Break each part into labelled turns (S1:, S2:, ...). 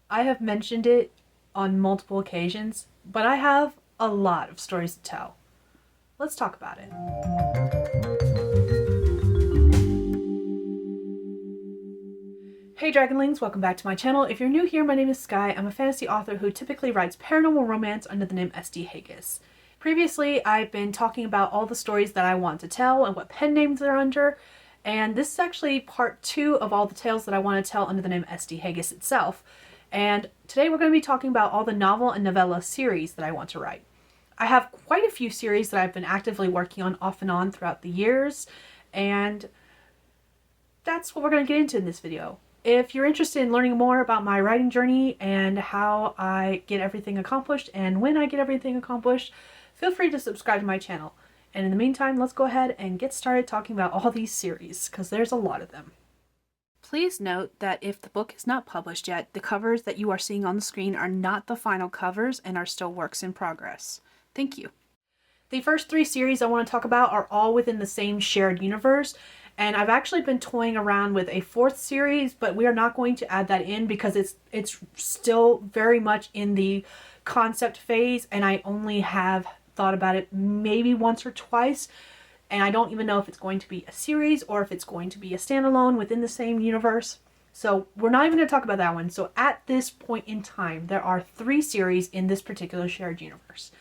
S1: I have mentioned it on multiple occasions, but I have a lot of stories to tell. Let's talk about it. Hey Dragonlings, welcome back to my channel. If you're new here, my name is Skye. I'm a fantasy author who typically writes paranormal romance under the name SD Hegyes. Previously, I've been talking about all the stories that I want to tell and what pen names they're under, and this is actually part 2 of all the tales that I want to tell under the name SD Hegyes itself. And today we're going to be talking about all the novel and novella series that I want to write. I have quite a few series that I've been actively working on off and on throughout the years, and that's what we're going to get into in this video. If you're interested in learning more about my writing journey and how I get everything accomplished and when I get everything accomplished, feel free to subscribe to my channel. And in the meantime, let's go ahead and get started talking about all these series, because there's a lot of them. Please note that if the book is not published yet, the covers that you are seeing on the screen are not the final covers and are still works in progress. Thank you. The first 3 series I want to talk about are all within the same shared universe, and I've actually been toying around with a 4th series, but we are not going to add that in because it's still very much in the concept phase, and I only have thought about it maybe once or twice, and I don't even know if it's going to be a series or if it's going to be a standalone within the same universe. So we're not even going to talk about that one. So at this point in time, there are 3 series in this particular shared universe.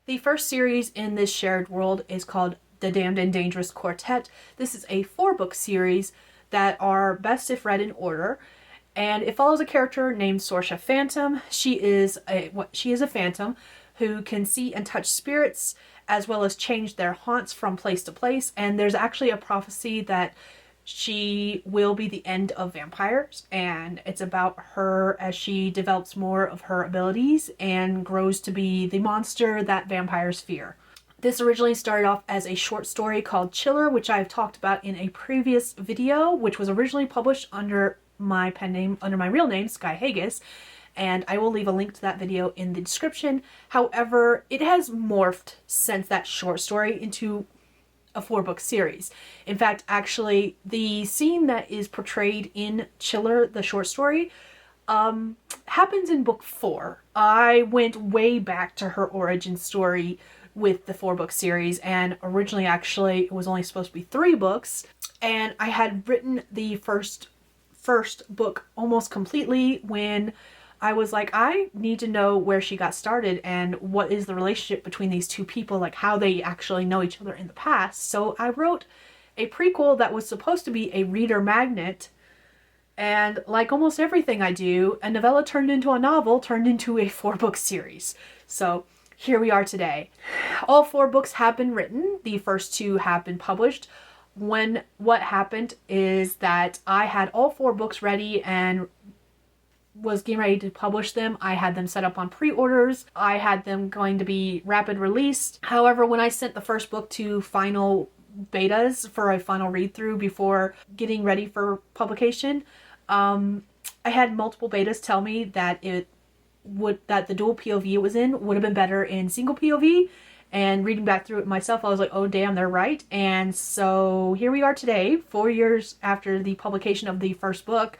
S1: The first series in this shared world is called The Damned and Dangerous Quartet. This is a 4-book series that are best if read in order, and it follows a character named Sorsha Phantom. She is a phantom who can see and touch spirits as well as change their haunts from place to place, and there's actually a prophecy that she will be the end of vampires, and it's about her as she develops more of her abilities and grows to be the monster that vampires fear. This originally started off as a short story called Chiller, which I've talked about in a previous video, which was originally published under my pen name, under my real name, Skye Hegyes, and I will leave a link to that video in the description. However, it has morphed since that short story into a 4-book series. In fact, actually, the scene that is portrayed in Chiller, the short story, happens in book 4. I went way back to her origin story with the 4-book series, and originally actually it was only supposed to be 3 books, and I had written the first book almost completely when I was like, I need to know where she got started and what is the relationship between these 2 people, like how they actually know each other in the past. So I wrote a prequel that was supposed to be a reader magnet, and like almost everything I do, a novella turned into a novel turned into a 4-book series. So here we are today. All 4 books have been written. The first 2 have been published. What happened is that I had all 4 books ready and was getting ready to publish them. I had them set up on pre-orders. I had them going to be rapid released. However, when I sent the first book to final betas for a final read-through before getting ready for publication, I had multiple betas tell me that the dual POV it was in would have been better in single POV. And reading back through it myself, I was like, oh damn, they're right. And so here we are today, 4 years after the publication of the first book,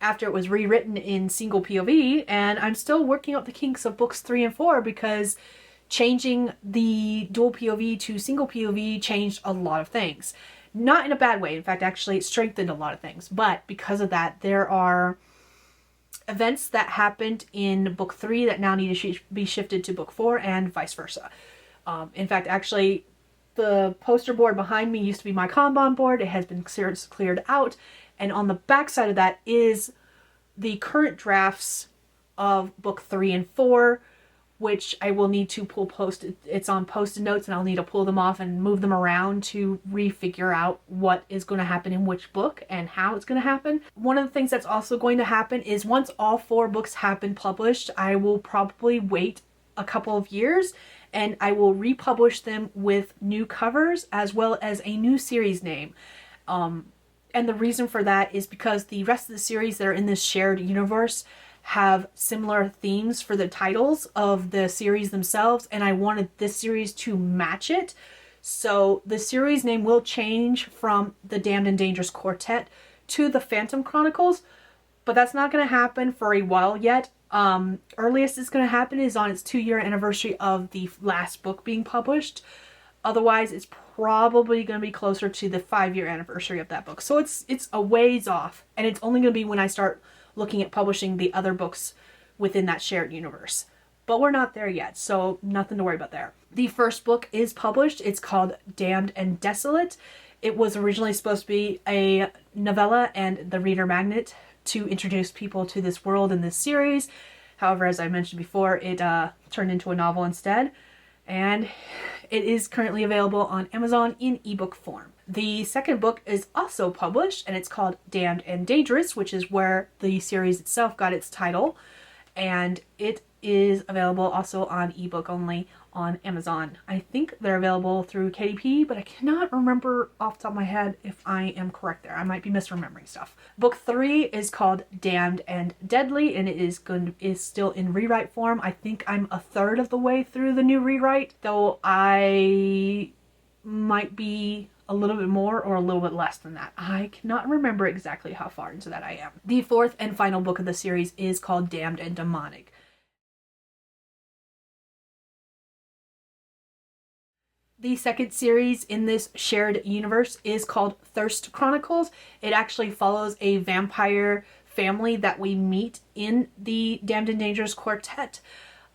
S1: after it was rewritten in single POV, and I'm still working out the kinks of books 3 and 4 because changing the dual POV to single POV changed a lot of things. Not in a bad way. In fact, actually, it strengthened a lot of things. But because of that, there are events that happened in book 3 that now need to be shifted to book 4 and vice versa. In fact, actually, the poster board behind me used to be my Kanban board. It has been cleared out. And on the back side of that is the current drafts of book 3 and 4, which I will need to pull it's on post-it notes, and I'll need to pull them off and move them around to refigure out what is going to happen in which book and how it's going to happen. One of the things that's also going to happen is once all 4 books have been published, I will probably wait a couple of years and I will republish them with new covers as well as a new series name. And the reason for that is because the rest of the series that are in this shared universe have similar themes for the titles of the series themselves, and I wanted this series to match it. So the series name will change from the Damned and Dangerous Quartet to the Phantom Chronicles, but that's not going to happen for a while yet. Earliest it's going to happen is on its 2-year anniversary of the last book being published. Otherwise, it's probably going to be closer to the 5-year anniversary of that book. So it's a ways off, and it's only going to be when I start looking at publishing the other books within that shared universe. But we're not there yet, so nothing to worry about there. The first book is published. It's called Damned and Desolate. It was originally supposed to be a novella and the reader magnet to introduce people to this world in this series. However, as I mentioned before, it turned into a novel instead. And it is currently available on Amazon in ebook form. The second book is also published, and it's called Damned and Dangerous, which is where the series itself got its title. And it is available also on ebook only on Amazon. I think they're available through KDP, but I cannot remember off the top of my head if I am correct there. I might be misremembering stuff. Book 3 is called Damned and Deadly, and it is still in rewrite form. I think I'm a third of the way through the new rewrite, though I might be a little bit more or a little bit less than that. I cannot remember exactly how far into that I am. The fourth and final book of the series is called Damned and Demonic. The second series in this shared universe is called Thirst Chronicles. It actually follows a vampire family that we meet in the Damned and Dangerous Quartet.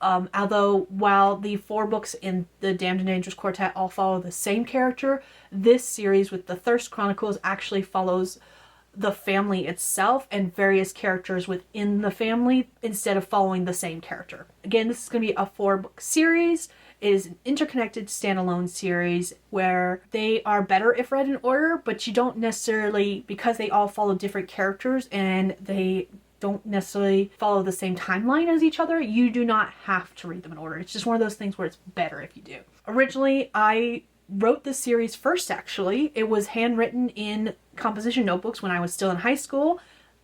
S1: Although while the 4 books in the Damned and Dangerous Quartet all follow the same character, this series with the Thirst Chronicles actually follows the family itself and various characters within the family instead of following the same character. Again, this is going to be a 4-book series. It is an interconnected standalone series where they are better if read in order, but you don't necessarily, because they all follow different characters and they don't necessarily follow the same timeline as each other, you do not have to read them in order. It's just one of those things where it's better if you do. Originally, I wrote this series first, actually. It was handwritten in composition notebooks when I was still in high school.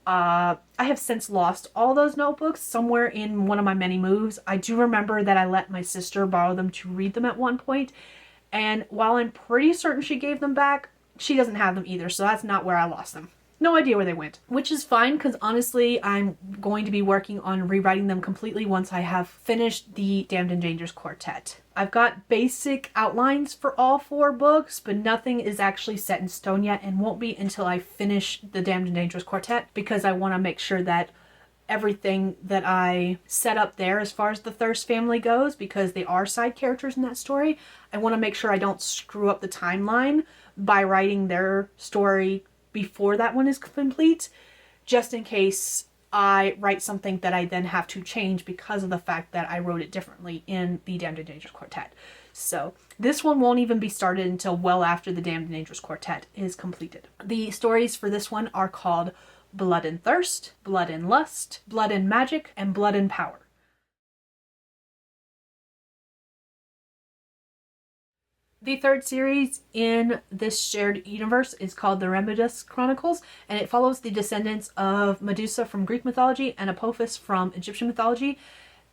S1: I have since lost all those notebooks somewhere in one of my many moves. I do remember that I let my sister borrow them to read them at one point, and while I'm pretty certain she gave them back, she doesn't have them either, so that's not where I lost them. No idea where they went, which is fine because honestly I'm going to be working on rewriting them completely once I have finished the Damned and Dangerous Quartet. I've got basic outlines for all 4 books, but nothing is actually set in stone yet and won't be until I finish the Damned and Dangerous Quartet, because I want to make sure that everything that I set up there as far as the Thirst family goes, because they are side characters in that story, I want to make sure I don't screw up the timeline by writing their story before that one is complete, just in case I write something that I then have to change because of the fact that I wrote it differently in the Damned and Dangerous Quartet. So this one won't even be started until well after the Damned and Dangerous Quartet is completed. The stories for this one are called Blood and Thirst, Blood and Lust, Blood and Magic, and Blood and Power. The third series in this shared universe is called the Ramudas Chronicles, and it follows the descendants of Medusa from Greek mythology and Apophis from Egyptian mythology,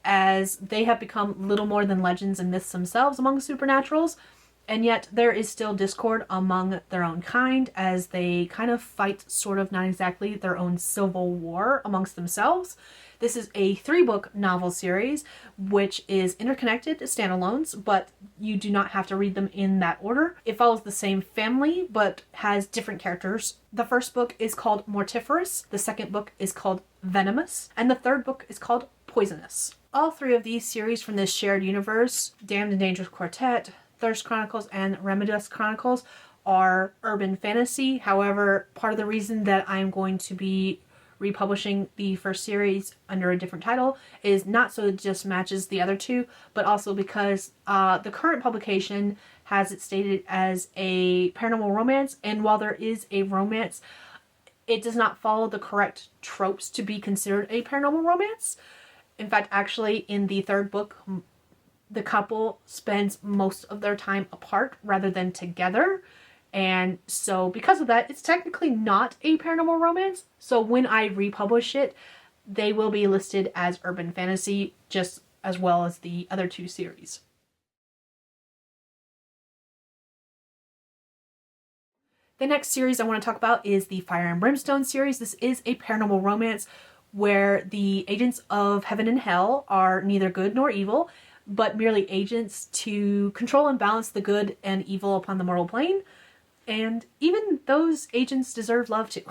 S1: as they have become little more than legends and myths themselves among supernaturals, and yet there is still discord among their own kind as they kind of fight sort of not exactly their own civil war amongst themselves. This is a 3-book novel series, which is interconnected standalones, but you do not have to read them in that order. It follows the same family, but has different characters. The first book is called Mortiferous, the second book is called Venomous, and the third book is called Poisonous. All 3 of these series from this shared universe, Damned and Dangerous Quartet, Thirst Chronicles, and Ramudas Chronicles, are urban fantasy. However, part of the reason that I'm going to be republishing the first series under a different title is not so it just matches the other 2, but also because the current publication has it stated as a paranormal romance, and while there is a romance, it does not follow the correct tropes to be considered a paranormal romance. In fact, actually, in the third book, the couple spends most of their time apart rather than together. And so because of that, it's technically not a paranormal romance. So when I republish it, they will be listed as urban fantasy just as well as the other 2 series. The next series I want to talk about is the Fire and Brimstone series. This is a paranormal romance where the agents of heaven and hell are neither good nor evil, but merely agents to control and balance the good and evil upon the mortal plane. And even those agents deserve love too.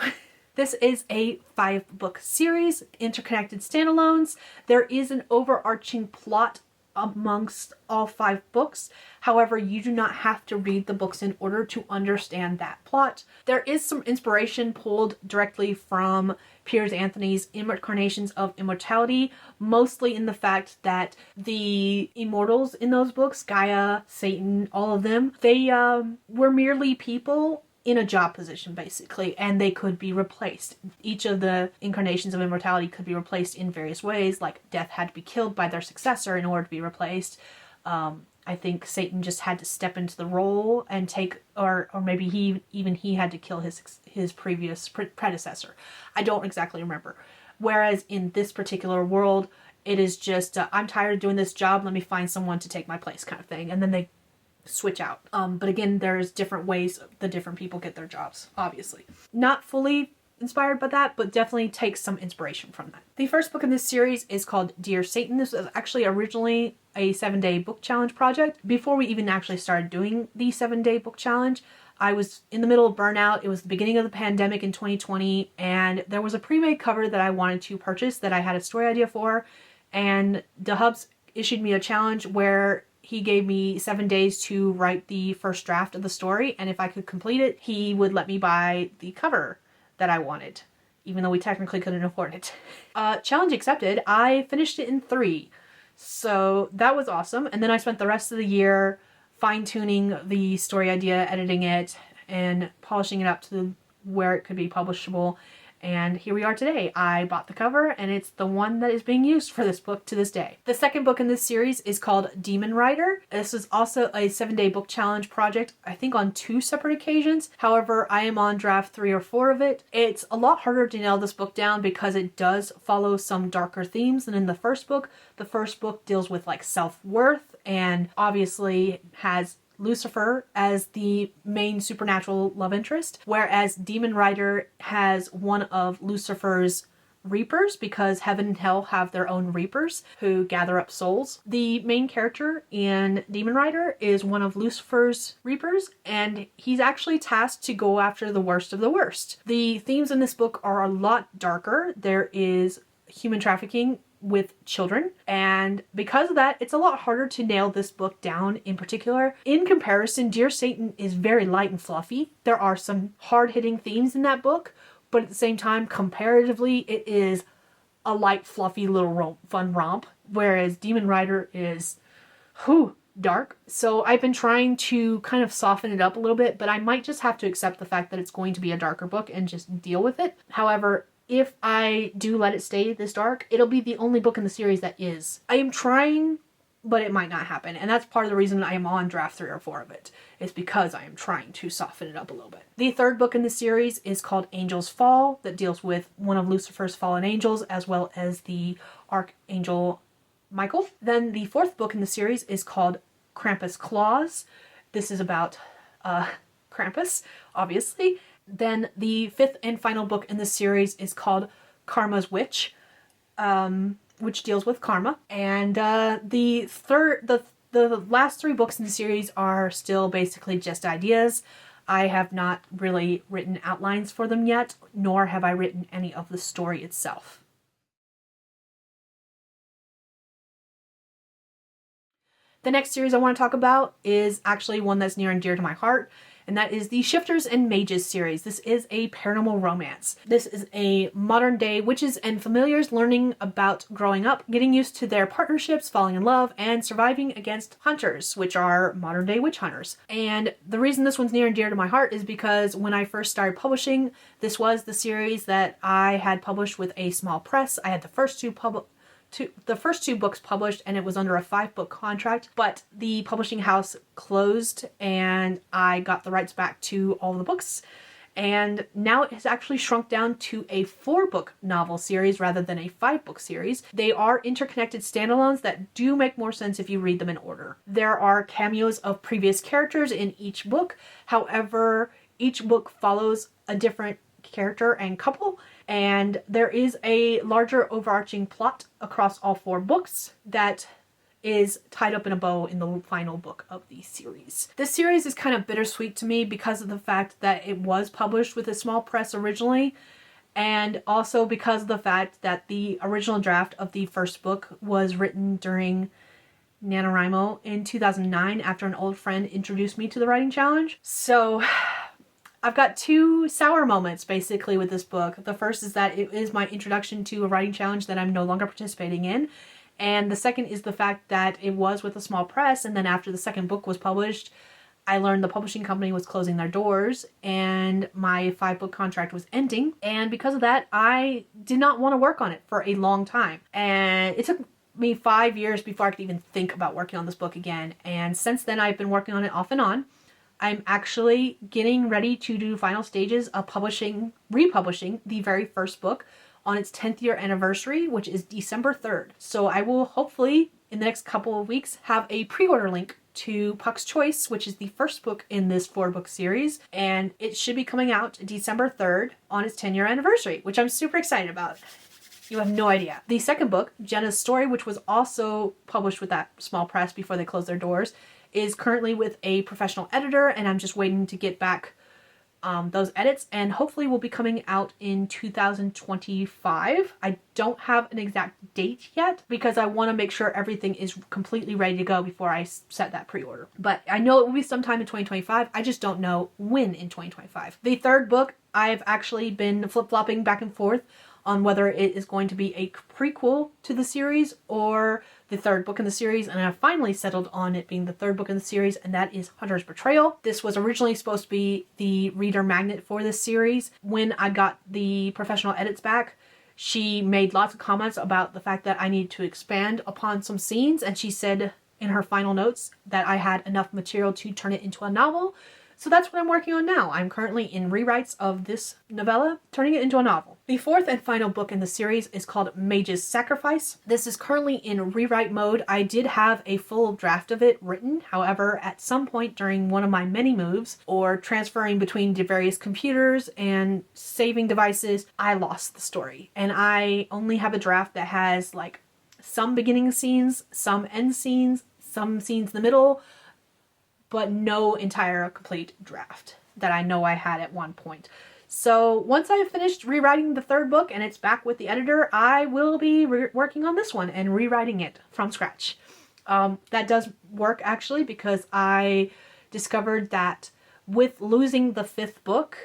S1: This is a 5-book series, interconnected standalones. There is an overarching plot amongst all 5 books. However, you do not have to read the books in order to understand that plot. There is some inspiration pulled directly from Piers Anthony's Incarnations of Immortality, mostly in the fact that the immortals in those books, Skye, Satan, all of them, they were merely people in a job position, basically, and they could be replaced. Each of the incarnations of immortality could be replaced in various ways, like death had to be killed by their successor in order to be replaced. I think Satan just had to step into the role and take, or maybe he had to kill his previous predecessor. I don't exactly remember. Whereas in this particular world, it is just, I'm tired of doing this job, let me find someone to take my place kind of thing. And then they switch out. But again, there's different ways the different people get their jobs, obviously. Not fully inspired by that, but definitely takes some inspiration from that. The first book in this series is called Dear Satan. This was actually originally a 7-day book challenge project. Before we even actually started doing the 7-day book challenge, I was in the middle of burnout. It was the beginning of the pandemic in 2020, and there was a pre-made cover that I wanted to purchase that I had a story idea for, and DeHubs issued me a challenge where he gave me 7 days to write the first draft of the story, and if I could complete it, he would let me buy the cover that I wanted, even though we technically couldn't afford it. Challenge accepted. I finished it in 3, so that was awesome. And then I spent the rest of the year fine-tuning the story idea, editing it, and polishing it up to where it could be publishable. And here we are today. I bought the cover, and it's the one that is being used for this book to this day. The second book in this series is called Demon Rider. This is also a 7-day book challenge project, I think on 2 separate occasions. However, I am on draft 3 or 4 of it. It's a lot harder to nail this book down because it does follow some darker themes than in the first book. The first book deals with like self-worth and obviously has Lucifer as the main supernatural love interest, whereas Demon Rider has one of Lucifer's reapers, because heaven and hell have their own reapers who gather up souls. The main character in Demon Rider is one of Lucifer's reapers, and he's actually tasked to go after the worst of the worst. The themes in this book are a lot darker. There is human trafficking with children, and because of that, it's a lot harder to nail this book down in particular. In comparison, Dear Satan is very light and fluffy. There are some hard-hitting themes in that book, but at the same time, comparatively, it is a light, fluffy little fun romp, whereas Demon Rider is dark. So I've been trying to kind of soften it up a little bit, but I might just have to accept the fact that it's going to be a darker book and just deal with it. However, if I do let it stay this dark, it'll be the only book in the series that is. I am trying, but it might not happen. And that's part of the reason I am on draft 3 or 4 of it. It's because I am trying to soften it up a little bit. The third book in the series is called Angels Fall, that deals with one of Lucifer's fallen angels, as well as the Archangel Michael. Then the fourth book in the series is called Krampus Claws. This is about Krampus, obviously. Then the fifth and final book in the series is called Karma's Witch, which deals with karma. And the last 3 books in the series are still basically just ideas. I have not really written outlines for them yet, nor have I written any of the story itself. The next series I want to talk about is actually one that's near and dear to my heart, and that is the Shifters and Mages series. This is a paranormal romance. This is a modern day witches and familiars learning about growing up, getting used to their partnerships, falling in love, and surviving against hunters, which are modern day witch hunters. And the reason this one's near and dear to my heart is because when I first started publishing, this was the series that I had published with a small press. I had the first two books published, and it was under a 5-book contract, but the publishing house closed and I got the rights back to all the books, and now it has actually shrunk down to a 4-book novel series rather than a 5-book series. They are interconnected standalones that do make more sense if you read them in order. There are cameos of previous characters in each book. However, Each book follows a different character and couple, and there is a larger overarching plot across all 4 books that is tied up in a bow in the final book of the series. This series is kind of bittersweet to me because of the fact that it was published with a small press originally, and also because of the fact that the original draft of the first book was written during NaNoWriMo in 2009 after an old friend introduced me to the writing challenge. So I've got 2 sour moments basically with this book. The first is that it is my introduction to a writing challenge that I'm no longer participating in. And the second is the fact that it was with a small press, and then after the second book was published, I learned the publishing company was closing their doors and my 5-book contract was ending. And because of that, I did not want to work on it for a long time. And it took me 5 years before I could even think about working on this book again. And since then, I've been working on it off and on. I'm actually getting ready to do final stages of republishing the very first book on its 10th year anniversary, which is December 3rd. So I will hopefully, in the next couple of weeks, have a pre-order link to Puck's Choice, which is the first book in this 4-book series, and it should be coming out December 3rd on its 10-year anniversary, which I'm super excited about. You have no idea. The second book, Jenna's Story, which was also published with that small press before they closed their doors, is currently with a professional editor, and I'm just waiting to get back those edits, and hopefully will be coming out in 2025. I don't have an exact date yet because I want to make sure everything is completely ready to go before I set that pre-order. But I know it will be sometime in 2025. I just don't know when in 2025. The third book, I've actually been flip-flopping back and forth on whether it is going to be a prequel to the series or the third book in the series, and I finally settled on it being the third book in the series, and that is Hunter's Betrayal. This was originally supposed to be the reader magnet for this series. When I got the professional edits back, she made lots of comments about the fact that I needed to expand upon some scenes, and she said in her final notes that I had enough material to turn it into a novel. So that's what I'm working on now. I'm currently in rewrites of this novella, turning it into a novel. The fourth and final book in the series is called Mage's Sacrifice. This is currently in rewrite mode. I did have a full draft of it written. However, at some point during one of my many moves or transferring between the various computers and saving devices, I lost the story. And I only have a draft that has like some beginning scenes, some end scenes, some scenes in the middle, but no entire complete draft that I know I had at one point. So once I've finished rewriting the third book and it's back with the editor, I will be working on this one and rewriting it from scratch. That does work actually because I discovered that with losing the 5th book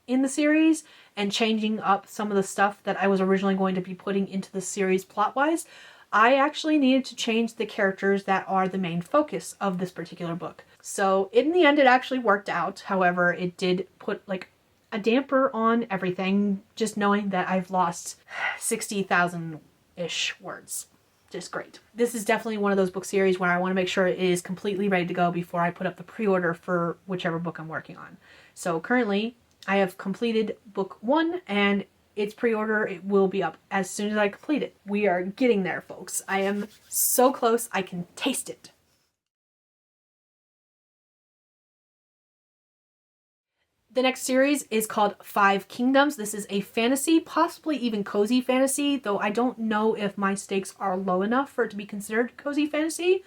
S1: in the series and changing up some of the stuff that I was originally going to be putting into the series plot-wise, I actually needed to change the characters that are the main focus of this particular book. So in the end, it actually worked out. However, it did put like a damper on everything, just knowing that I've lost 60,000-ish words. Just great. This is definitely one of those book series where I want to make sure it is completely ready to go before I put up the pre-order for whichever book I'm working on. So currently, I have completed book 1 and its pre-order, it will be up as soon as I complete it. We are getting there, folks. I am so close, I can taste it. The next series is called 5 Kingdoms. This is a fantasy, possibly even cozy fantasy, though I don't know if my stakes are low enough for it to be considered cozy fantasy.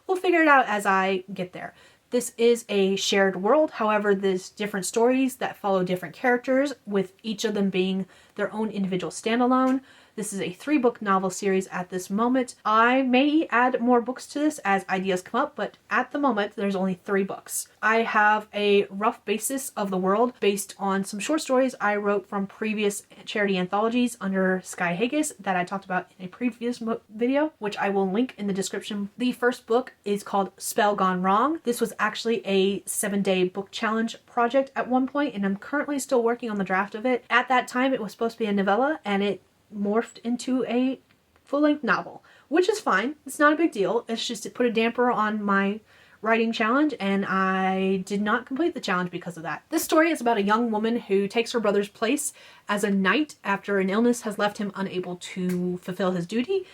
S1: We'll figure it out as I get there. This is a shared world, however, there's different stories that follow different characters, with each of them being their own individual standalone. This is a 3-book novel series at this moment. I may add more books to this as ideas come up, but at the moment there's only 3 books. I have a rough basis of the world based on some short stories I wrote from previous charity anthologies under Skye Hegyes that I talked about in a previous video, which I will link in the description. The first book is called Spell Gone Wrong. This was actually a 7-day book challenge project at one point, and I'm currently still working on the draft of it. At that time, it was supposed to be a novella, and it morphed into a full-length novel, which is fine. It's not a big deal. It's just it put a damper on my writing challenge, and I did not complete the challenge because of that. This story is about a young woman who takes her brother's place as a knight after an illness has left him unable to fulfill his duty,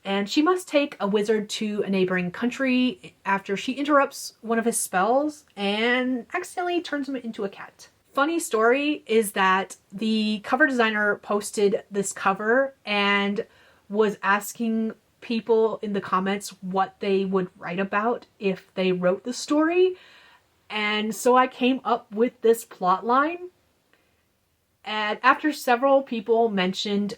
S1: and she must take a wizard to a neighboring country after she interrupts one of his spells and accidentally turns him into a cat. Funny story is that the cover designer posted this cover and was asking people in the comments what they would write about if they wrote the story. And so I came up with this plot line. And after several people mentioned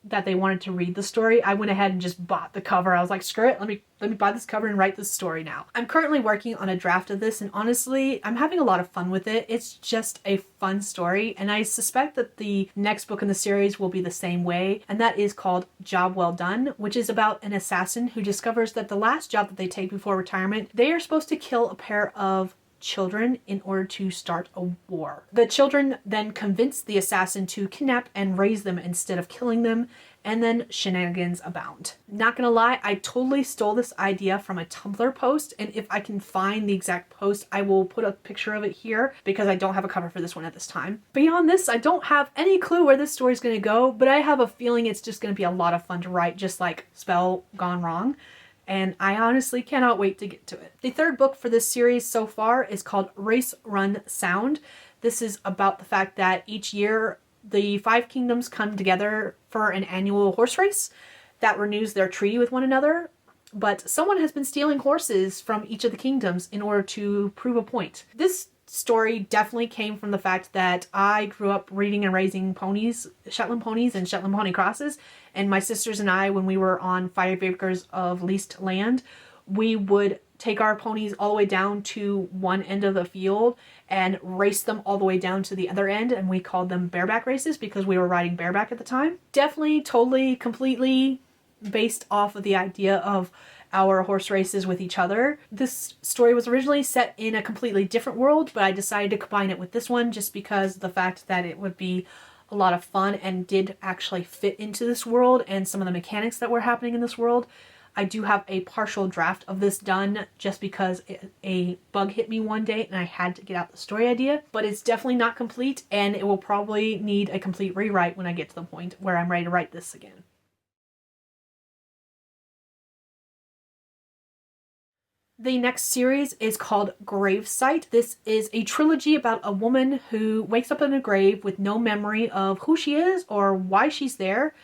S1: that they wanted to read the story, I went ahead and just bought the cover. I was like, screw it, let me buy this cover and write this story now. I'm currently working on a draft of this, and honestly, I'm having a lot of fun with it. It's just a fun story, and I suspect that the next book in the series will be the same way, and that is called Job Well Done, which is about an assassin who discovers that the last job that they take before retirement, they are supposed to kill a pair of children in order to start a war. The children then convince the assassin to kidnap and raise them instead of killing them, and then shenanigans abound. Not gonna lie, I totally stole this idea from a Tumblr post, and if I can find the exact post, I will put a picture of it here because I don't have a cover for this one at this time. Beyond this, I don't have any clue where this story is gonna go, but I have a feeling it's just gonna be a lot of fun to write, just like Spell Gone Wrong. And I honestly cannot wait to get to it. The third book for this series so far is called Race Run Sound. This is about the fact that each year the 5 kingdoms come together for an annual horse race that renews their treaty with one another. But someone has been stealing horses from each of the kingdoms in order to prove a point. This story definitely came from the fact that I grew up reading and raising ponies, Shetland ponies and Shetland pony crosses, and my sisters and I, when we were on 5 acres of leased land, we would take our ponies all the way down to one end of the field and race them all the way down to the other end, and we called them bareback races because we were riding bareback at the time. Definitely, totally, completely based off of the idea of our horse races with each other. This story was originally set in a completely different world, but I decided to combine it with this one just because of the fact that it would be a lot of fun and did actually fit into this world and some of the mechanics that were happening in this world. I do have a partial draft of this done just because a bug hit me one day and I had to get out the story idea, but it's definitely not complete, and it will probably need a complete rewrite when I get to the point where I'm ready to write this again. The next series is called Gravesite. This is a trilogy about a woman who wakes up in a grave with no memory of who she is or why she's there.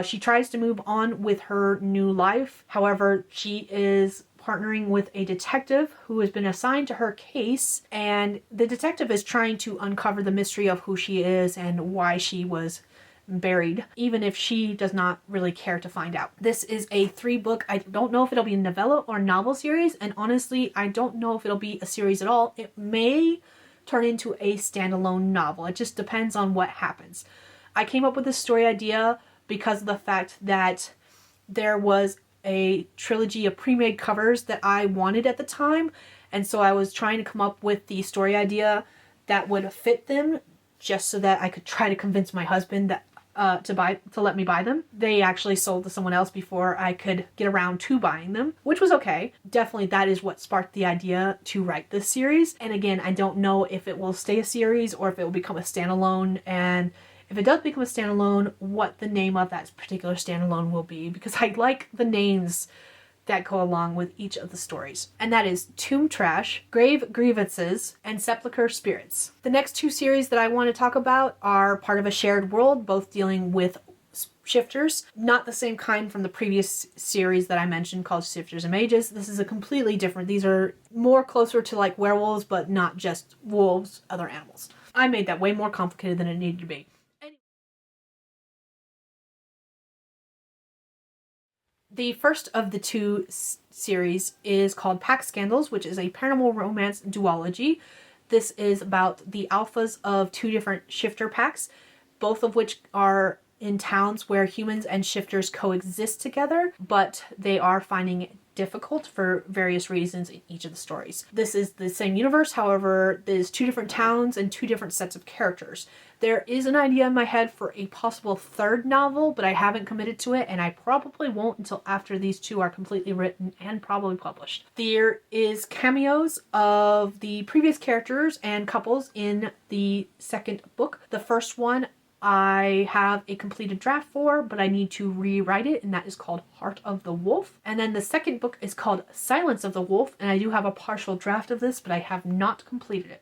S1: She tries to move on with her new life. However, she is partnering with a detective who has been assigned to her case, and the detective is trying to uncover the mystery of who she is and why she was buried, even if she does not really care to find out. This is a 3-book, I don't know if it'll be a novella or novel series, and honestly, I don't know if it'll be a series at all. It may turn into a standalone novel. It just depends on what happens. I came up with this story idea because of the fact that there was a trilogy of pre-made covers that I wanted at the time, and so I was trying to come up with the story idea that would fit them just so that I could try to convince my husband that to let me buy them. They actually sold to someone else before I could get around to buying them, which was okay. Definitely that is what sparked the idea to write this series. And again, I don't know if it will stay a series or if it will become a standalone, and if it does become a standalone, what the name of that particular standalone will be, because I like the names that go along with each of the stories. And that is Tomb Trash, Grave Grievances, and Sepulchre Spirits. The next 2 series that I want to talk about are part of a shared world, both dealing with shifters. Not the same kind from the previous series that I mentioned called Shifters and Mages. This is a completely different. These are more closer to like werewolves, but not just wolves, other animals. I made that way more complicated than it needed to be. The first of the 2 series is called Pack Scandals, which is a paranormal romance duology. This is about the alphas of 2 different shifter packs, both of which are in towns where humans and shifters coexist together, but they are finding it difficult for various reasons in each of the stories. This is the same universe, however, there's 2 different towns and 2 different sets of characters. There is an idea in my head for a possible 3rd novel, but I haven't committed to it, and I probably won't until after these 2 are completely written and probably published. There is cameos of the previous characters and couples in the 2nd book. The first one I have a completed draft for, but I need to rewrite it, and that is called Heart of the Wolf. And then the 2nd book is called Silence of the Wolf, and I do have a partial draft of this, but I have not completed it.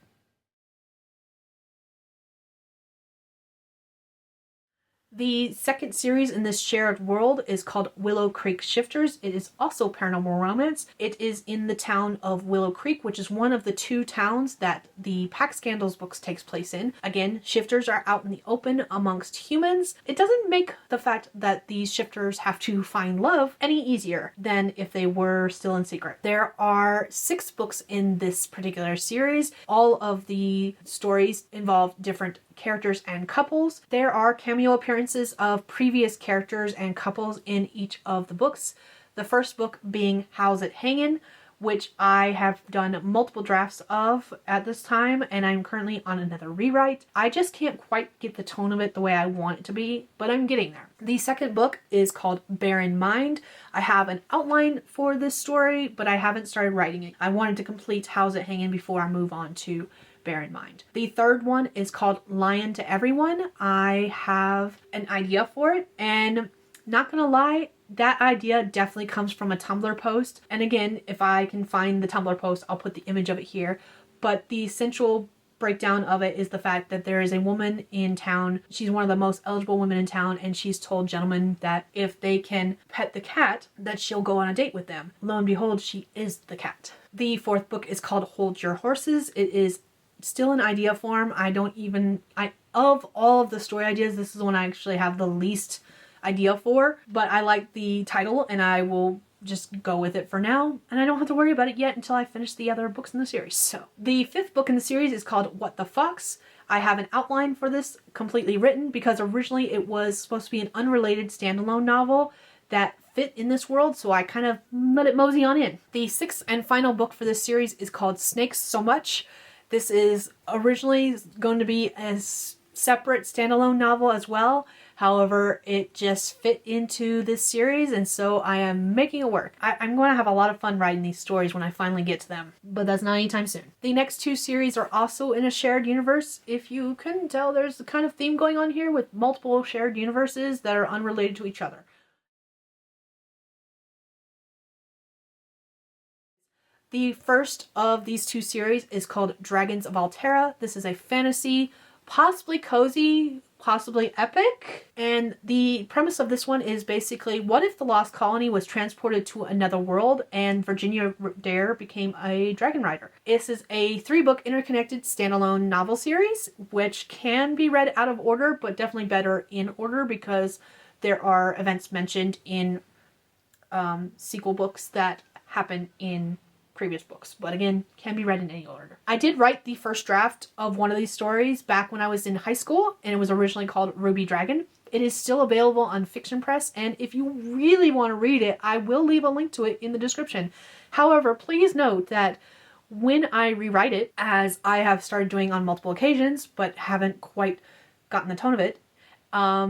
S1: The second series in this shared world is called Willow Creek Shifters. It is also paranormal romance. It is in the town of Willow Creek, which is one of the 2 towns that the Pack Scandals books takes place in. Again, shifters are out in the open amongst humans. It doesn't make the fact that these shifters have to find love any easier than if they were still in secret. There are 6 books in this particular series. All of the stories involve different characters and couples. There are cameo appearances of previous characters and couples in each of the books. The first book being How's It Hangin', which I have done multiple drafts of at this time, and I'm currently on another rewrite. I just can't quite get the tone of it the way I want it to be, but I'm getting there. The second book is called Bear in Mind. I have an outline for this story, but I haven't started writing it. I wanted to complete How's It Hangin' before I move on to Bear in Mind. The third one is called Lion to Everyone. I have an idea for it, and not gonna lie, that idea definitely comes from a Tumblr post. And again, if I can find the Tumblr post, I'll put the image of it here. But the central breakdown of it is the fact that there is a woman in town. She's one of the most eligible women in town, and she's told gentlemen that if they can pet the cat, that she'll go on a date with them. Lo and behold, she is the cat. The fourth book is called Hold Your Horses. It is still in idea form. Of all of the story ideas, this is the one I actually have the least idea for, but I like the title and I will just go with it for now, and I don't have to worry about it yet until I finish the other books in the series. So the fifth book in the series is called What the Fox. I have an outline for this completely written because originally it was supposed to be an unrelated standalone novel that fit in this world, so I kind of let it mosey on in. The sixth and final book for this series is called Snakes So Much. This is originally going to be a separate standalone novel as well. However, it just fit into this series, and so I am making it work. I'm going to have a lot of fun writing these stories when I finally get to them, but that's not anytime soon. The next two series are also in a shared universe. If you couldn't tell, there's the kind of theme going on here with multiple shared universes that are unrelated to each other. The first of these two series is called Dragons of Altera. This is a fantasy, possibly cozy, possibly epic. And the premise of this one is basically, what if the Lost Colony was transported to another world and Virginia Dare became a dragon rider? This is a 3-book interconnected standalone novel series, which can be read out of order, but definitely better in order because there are events mentioned in sequel books that happen in previous books, but again, can be read in any order. I did write the first draft of one of these stories back when I was in high school, and it was originally called Ruby Dragon. It is still available on Fiction Press, and if you really want to read it, I will leave a link to it in the description. However, please note that when I rewrite it, as I have started doing on multiple occasions, but haven't quite gotten the tone of it, there are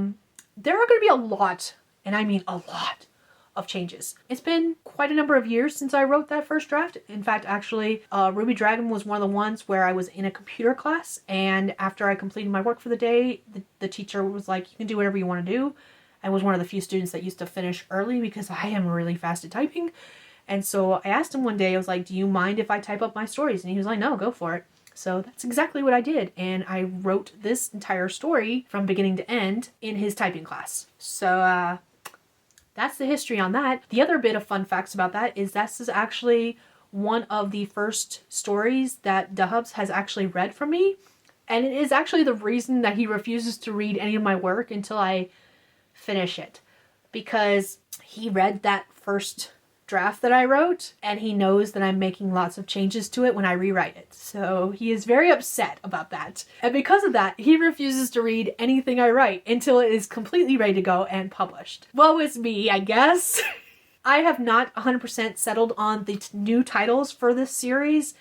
S1: going to be a lot, and I mean a lot, of changes. It's been quite a number of years since I wrote that first draft. In fact, actually, Ruby Dragon was one of the ones where I was in a computer class, and after I completed my work for the day, the teacher was like, you can do whatever you want to do. I was one of the few students that used to finish early because I am really fast at typing. And so I asked him one day, I was like, do you mind if I type up my stories? And he was like, no, go for it. So that's exactly what I did. And I wrote this entire story from beginning to end in his typing class. So, that's the history on that. The other bit of fun facts about that is this is actually one of the first stories that Dubs has actually read from me. And it is actually the reason that he refuses to read any of my work until I finish it. Because he read that first draft that I wrote, and he knows that I'm making lots of changes to it when I rewrite it. So he is very upset about that. And because of that, he refuses to read anything I write until it is completely ready to go and published. Woe is me, I guess. I have not 100% settled on the new titles for this series,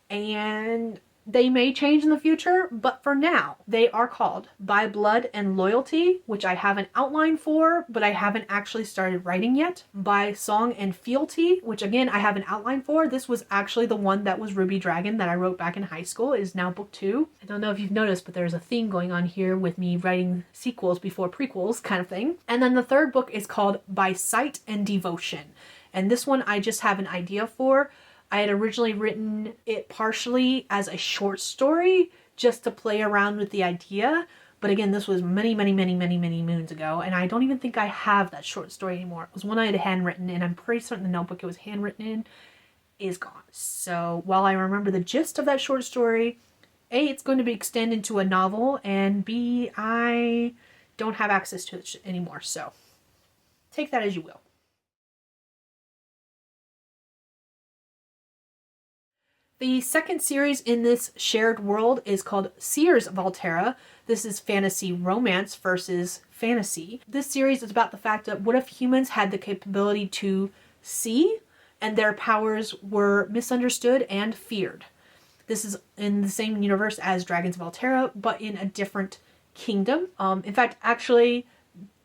S1: and they may change in the future, but for now, they are called By Blood and Loyalty, which I have an outline for, but I haven't actually started writing yet. By Song and Fealty, which again, I have an outline for. This was actually the one that was Ruby Dragon that I wrote back in high school. It is now book 2. I don't know if you've noticed, but there's a theme going on here with me writing sequels before prequels kind of thing. And then the third book is called By Sight and Devotion. And this one I just have an idea for. I had originally written it partially as a short story just to play around with the idea, But again, this was many, many, many, many, many moons ago, and I don't even think I have that short story anymore. It was one I had handwritten, and I'm pretty certain the notebook it was handwritten in is gone. So while I remember the gist of that short story, A, it's going to be extended into a novel, and B, I don't have access to it anymore. So take that as you will. The second series in this shared world is called Seers of Altera. This is fantasy romance versus fantasy. This series is about the fact that what if humans had the capability to see and their powers were misunderstood and feared. This is in the same universe as Dragons of Altera, but in a different kingdom. In fact, actually,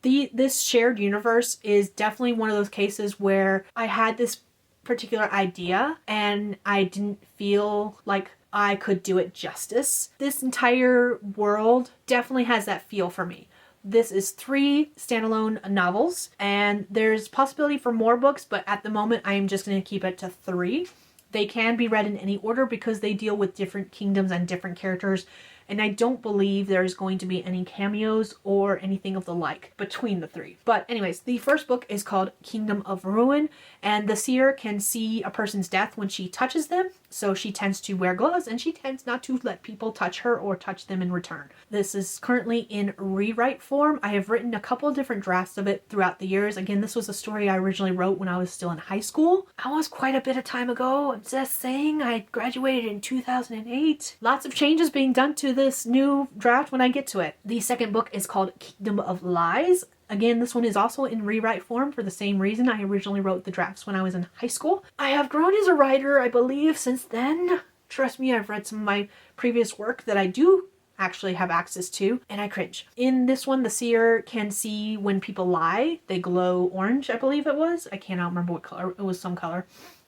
S1: this shared universe is definitely one of those cases where I had this particular idea and I didn't feel like I could do it justice. This entire world definitely has that feel for me. This is 3 standalone novels, and there's possibility for more books, but at the moment I am just going to keep it to 3. They can be read in any order because they deal with different kingdoms and different characters, and I don't believe there's going to be any cameos or anything of the like between the 3. But anyways, the first book is called Kingdom of Ruin, and the seer can see a person's death when she touches them, so she tends to wear gloves and she tends not to let people touch her or touch them in return. This is currently in rewrite form. I have written a couple of different drafts of it throughout the years. Again, this was a story I originally wrote when I was still in high school. That was quite a bit of time ago. I'm just saying, I graduated in 2008. Lots of changes being done to this new draft when I get to it. The second book is called Kingdom of Lies. Again, this one is also in rewrite form for the same reason. I originally wrote the drafts when I was in high school. I have grown as a writer, I believe, since then. Trust me, I've read some of my previous work that I do actually have access to, and I cringe. In this one, the seer can see when people lie. They glow orange, I believe it was. I cannot remember what color. It was some color.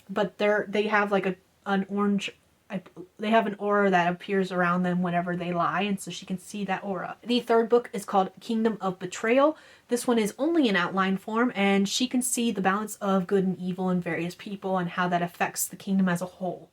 S1: But they have like an orange... they have an aura that appears around them whenever they lie, and so she can see that aura. The third book is called Kingdom of Betrayal. This one is only in outline form, and she can see the balance of good and evil in various people and how that affects the kingdom as a whole.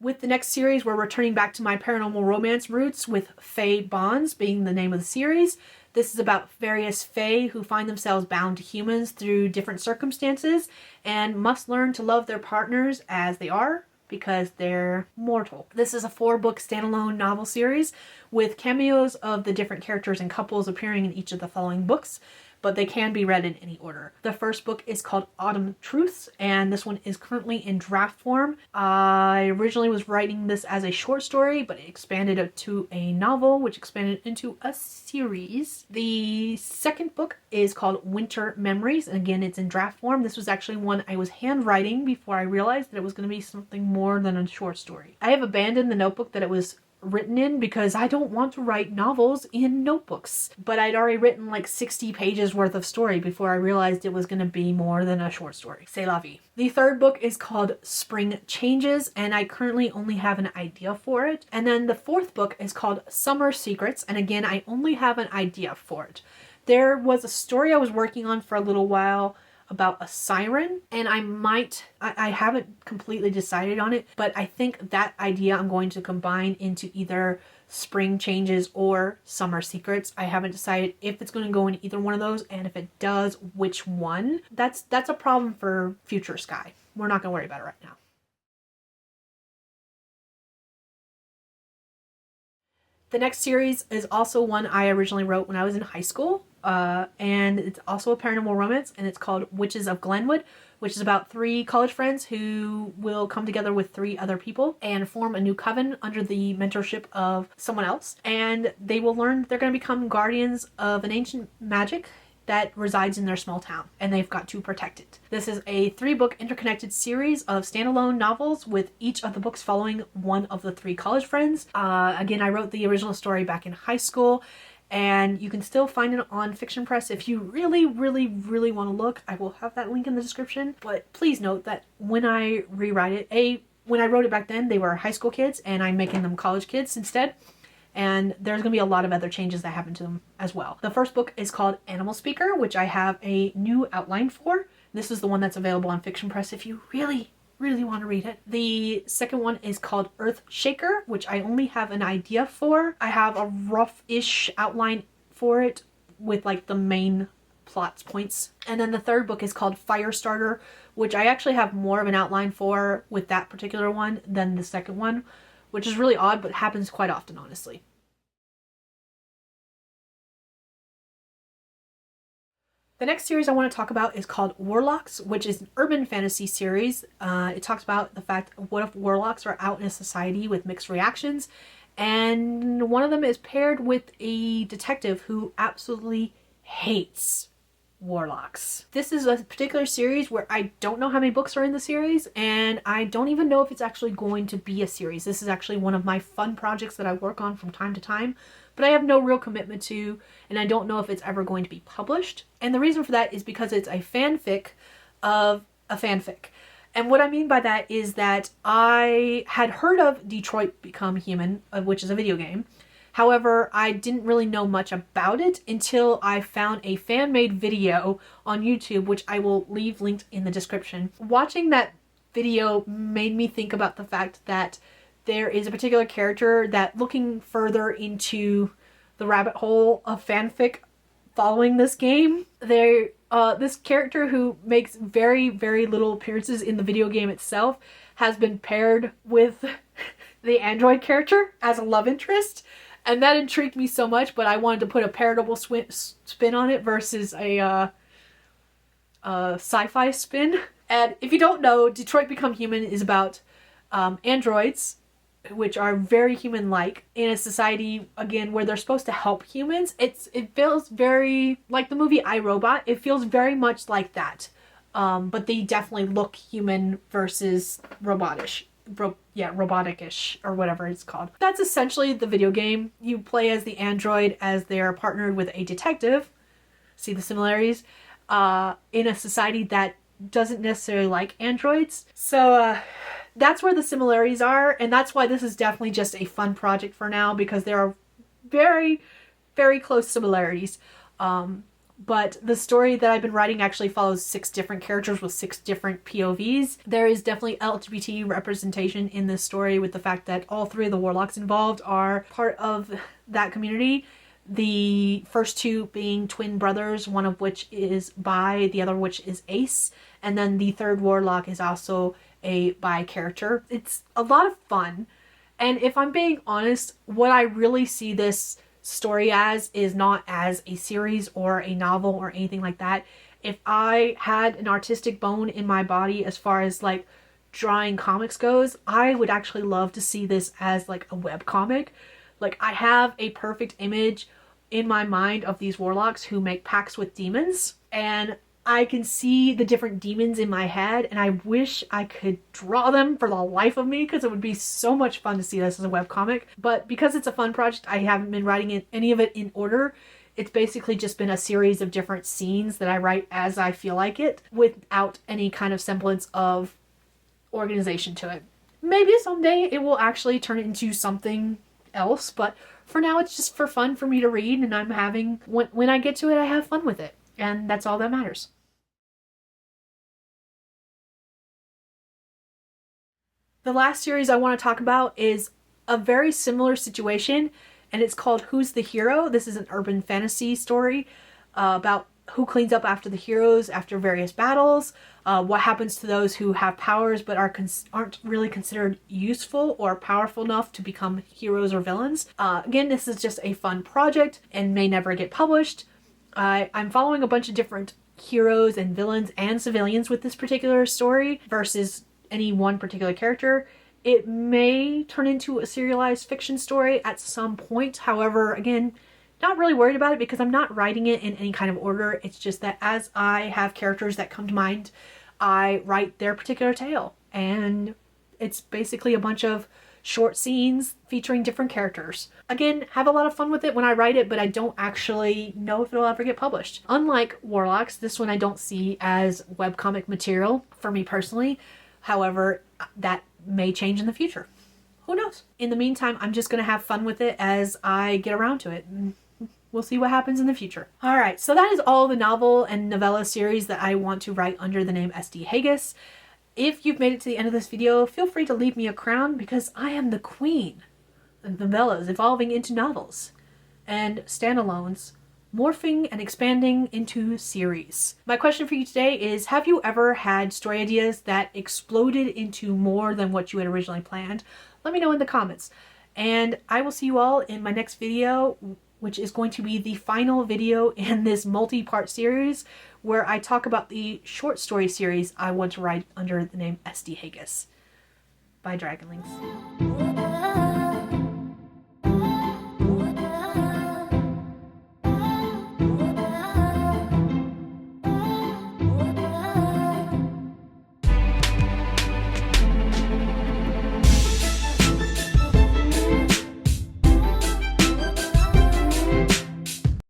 S1: With the next series, we're returning back to my paranormal romance roots, with Fae Bonds being the name of the series. This is about various fae who find themselves bound to humans through different circumstances and must learn to love their partners as they are because they're mortal. This is a 4-book standalone novel series with cameos of the different characters and couples appearing in each of the following books, but they can be read in any order. The first book is called Autumn Truths, and this one is currently in draft form. I originally was writing this as a short story, but it expanded it to a novel, which expanded into a series. The second book is called Winter Memories, and again, it's in draft form. This was actually one I was handwriting before I realized that it was going to be something more than a short story. I have abandoned the notebook that it was written in because I don't want to write novels in notebooks. But I'd already written like 60 pages worth of story before I realized it was going to be more than a short story. C'est la vie. The third book is called Spring Changes, and I currently only have an idea for it. And then the fourth book is called Summer Secrets, and again, I only have an idea for it. There was a story I was working on for a little while about a siren, and I haven't completely decided on it, but I think that idea I'm going to combine into either Spring Changes or Summer Secrets. I haven't decided if it's going to go in either one of those, and if it does, which one. That's a problem for future Skye. We're not going to worry about it right now. The next series is also one I originally wrote when I was in high school, and it's also a paranormal romance, and it's called Witches of Glenwood, which is about 3 college friends who will come together with 3 other people and form a new coven under the mentorship of someone else, and they will learn they're going to become guardians of an ancient magic that resides in their small town, and they've got to protect it. This is a 3-book interconnected series of standalone novels, with each of the books following one of the 3 college friends. Again, I wrote the original story back in high school, and you can still find it on Fiction Press if you really, really, really want to look. I will have that link in the description, but please note that when I rewrite it, when I wrote it back then, they were high school kids, and I'm making them college kids instead. And there's going to be a lot of other changes that happen to them as well. The first book is called Animal Speaker, which I have a new outline for. This is the one that's available on Fiction Press if you really, really want to read it. The second one is called Earthshaker, which I only have an idea for. I have a rough-ish outline for it with like the main plot points. And then the third book is called Firestarter, which I actually have more of an outline for with that particular one than the second one, which is really odd, but happens quite often, honestly. The next series I want to talk about is called Warlocks, which is an urban fantasy series. It talks about the fact of what if warlocks are out in a society with mixed reactions, and one of them is paired with a detective who absolutely hates warlocks. This is a particular series where I don't know how many books are in the series, and I don't even know if it's actually going to be a series. This is actually one of my fun projects that I work on from time to time, but I have no real commitment to, and I don't know if it's ever going to be published. And the reason for that is because it's a fanfic of a fanfic. And what I mean by that is that I had heard of Detroit Become Human, which is a video game. However, I didn't really know much about it until I found a fan-made video on YouTube, which I will leave linked in the description. Watching that video made me think about the fact that there is a particular character that, looking further into the rabbit hole of fanfic following this game, this character who makes very, very little appearances in the video game itself has been paired with the android character as a love interest. And that intrigued me so much, but I wanted to put a paranormal spin on it versus a sci-fi spin. And if you don't know, Detroit Become Human is about androids, which are very human-like, in a society, again, where they're supposed to help humans. It feels very like the movie I, Robot. It feels very much like that. But they definitely look human versus robotish. Robotic-ish, or whatever it's called. That's essentially the video game. You play as the android as they're partnered with a detective. See the similarities? In a society that doesn't necessarily like androids. So, that's where the similarities are, and that's why this is definitely just a fun project for now, because there are very, very close similarities. But the story that I've been writing actually follows 6 different characters with 6 different POVs. There is definitely LGBT representation in this story, with the fact that all 3 of the warlocks involved are part of that community. The first 2 being twin brothers, one of which is bi, the other which is ace, and then the third warlock is also a bi character. It's a lot of fun, and if I'm being honest, what I really see this story as is not as a series or a novel or anything like that. If I had an artistic bone in my body as far as like drawing comics goes, I would actually love to see this as like a web comic. Like, I have a perfect image in my mind of these warlocks who make pacts with demons, and I can see the different demons in my head, and I wish I could draw them for the life of me, because it would be so much fun to see this as a webcomic. But because it's a fun project, I haven't been writing any of it in order. It's basically just been a series of different scenes that I write as I feel like it, without any kind of semblance of organization to it. Maybe someday it will actually turn into something else, but for now it's just for fun for me to read, and I'm having, when I get to it, I have fun with it. And that's all that matters. The last series I want to talk about is a very similar situation, and it's called Who's the Hero? This is an urban fantasy story about who cleans up after the heroes after various battles, what happens to those who have powers but aren't really considered useful or powerful enough to become heroes or villains. Again, this is just a fun project and may never get published. I'm following a bunch of different heroes and villains and civilians with this particular story versus any one particular character. It may turn into a serialized fiction story at some point. However, again, not really worried about it because I'm not writing it in any kind of order. It's just that as I have characters that come to mind, I write their particular tale. And it's basically a bunch of short scenes featuring different characters. Again, have a lot of fun with it when I write it, but I don't actually know if it'll ever get published. Unlike Warlocks, this one I don't see as webcomic material for me personally. However, that may change in the future. Who knows? In the meantime, I'm just going to have fun with it as I get around to it. We'll see what happens in the future. Alright, so that is all the novel and novella series that I want to write under the name SD Hegyes. If you've made it to the end of this video, feel free to leave me a crown because I am the queen of novellas evolving into novels and standalones, morphing and expanding into series. My question for you today is, have you ever had story ideas that exploded into more than what you had originally planned? Let me know in the comments. And I will see you all in my next video, which is going to be the final video in this multi-part series where I talk about the short story series I want to write under the name SD Hegyes by Dragonlings.